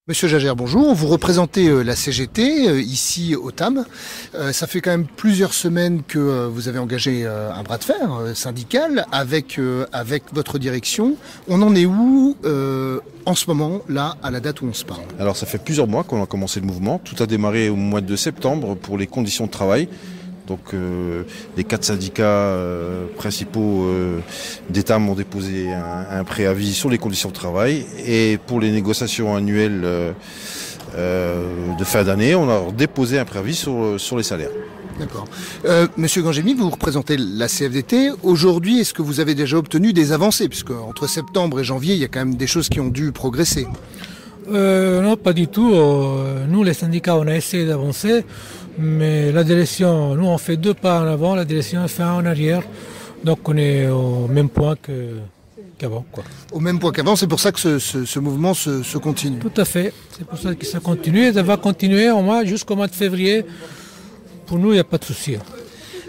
Monsieur Jagère, bonjour. Vous représentez la CGT ici au TAM. Ça fait quand même plusieurs semaines que vous avez engagé un bras de fer syndical avec votre direction. On en est où en ce moment, là, à la date où on se parle? Alors ça fait plusieurs mois qu'on a commencé le mouvement. Tout a démarré au mois de septembre pour les conditions de travail. Donc les 4 syndicats principaux d'État ont déposé un préavis sur les conditions de travail. Et pour les négociations annuelles de fin d'année, on a déposé un préavis sur les salaires. D'accord. Monsieur Gangemi, vous représentez la CFDT. Aujourd'hui, est-ce que vous avez déjà obtenu des avancées? Puisque entre septembre et janvier, il y a quand même des choses qui ont dû progresser. Non, pas du tout. Nous, les syndicats, on a essayé d'avancer, mais la direction, nous, on fait 2 pas en avant, la direction fait 1 en arrière. Donc, on est au même point qu'avant, quoi. Au même point qu'avant, c'est pour ça que ce mouvement se continue. Tout à fait. C'est pour ça que ça continue. Et ça va continuer au moins jusqu'au mois de février. Pour nous, il n'y a pas de souci.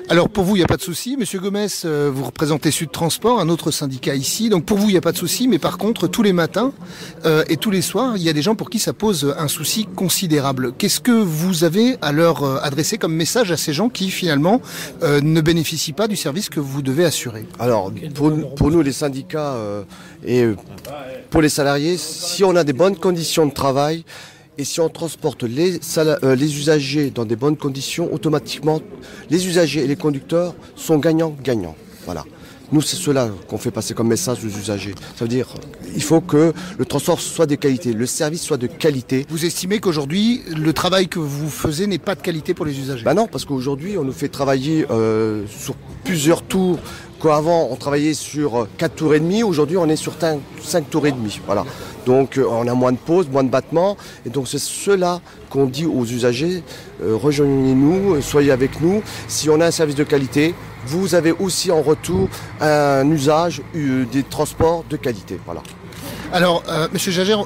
Alors pour vous, il n'y a pas de souci. Monsieur Gomès, vous représentez Sud Transport, un autre syndicat ici. Donc pour vous, il n'y a pas de souci. Mais par contre, tous les matins et tous les soirs, il y a des gens pour qui ça pose un souci considérable. Qu'est-ce que vous avez à leur adresser comme message à ces gens qui finalement ne bénéficient pas du service que vous devez assurer? Alors pour nous, les syndicats et pour les salariés, si on a des bonnes conditions de travail, et si on transporte les usagers dans des bonnes conditions, automatiquement, les usagers et les conducteurs sont gagnants-gagnants. Voilà. Nous, c'est cela qu'on fait passer comme message aux usagers. Ça veut dire qu'il faut que le transport soit de qualité, le service soit de qualité. Vous estimez qu'aujourd'hui, le travail que vous faisiez n'est pas de qualité pour les usagers? Ben non, parce qu'aujourd'hui, on nous fait travailler sur plusieurs tours. Avant, on travaillait sur 4 tours et demi. Aujourd'hui, on est sur 5 tours et demi. Voilà. Donc, on a moins de pauses, moins de battements. Et donc, c'est cela qu'on dit aux usagers. Rejoignez-nous, soyez avec nous. Si on a un service de qualité, vous avez aussi en retour un usage des transports de qualité. Voilà. Alors, Monsieur Jagère,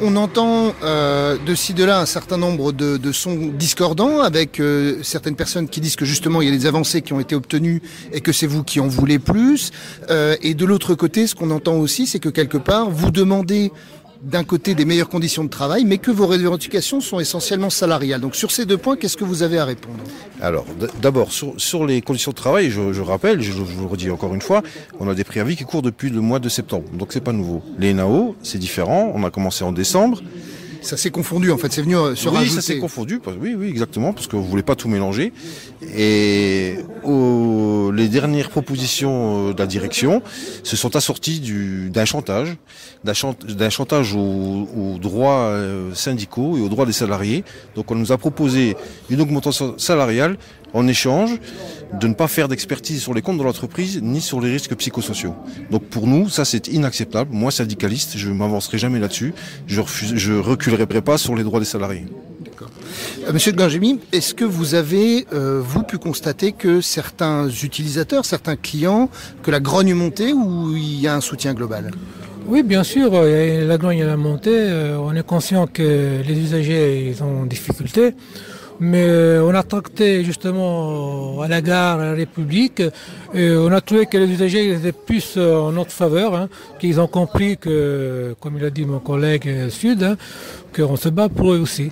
on entend de ci de là un certain nombre de sons discordants avec certaines personnes qui disent que justement il y a des avancées qui ont été obtenues et que c'est vous qui en voulez plus. Et de l'autre côté, ce qu'on entend aussi, c'est que quelque part, vous demandez d'un côté des meilleures conditions de travail, mais que vos revendications sont essentiellement salariales. Donc sur ces 2 points, qu'est-ce que vous avez à répondre? Alors d'abord, sur les conditions de travail, je rappelle, je vous le redis encore une fois, on a des préavis qui courent depuis le mois de septembre, donc c'est pas nouveau. Les NAO, c'est différent, on a commencé en décembre. Ça s'est confondu en fait, c'est venu se rajouter. Oui, ça s'est confondu, oui, exactement, parce que vous voulez pas tout mélanger. Et les dernières propositions de la direction se sont assorties d'un chantage, aux droits syndicaux et aux droits des salariés. Donc on nous a proposé une augmentation salariale en échange de ne pas faire d'expertise sur les comptes de l'entreprise ni sur les risques psychosociaux. Donc pour nous, ça c'est inacceptable. Moi, syndicaliste, je ne m'avancerai jamais là-dessus. Je reculerai pas sur les droits des salariés. D'accord. Monsieur Gangemi, est-ce que vous avez, vous, pu constater que certains utilisateurs, certains clients, que la grogne montait ou il y a un soutien global? Oui, bien sûr, la grogne a monté. On est conscient que les usagers ils ont des difficultés. Mais on a tracté justement à la gare, à la République, et on a trouvé que les usagers étaient plus en notre faveur, qu'ils ont compris que, comme il a dit mon collègue Sud, qu'on se bat pour eux aussi.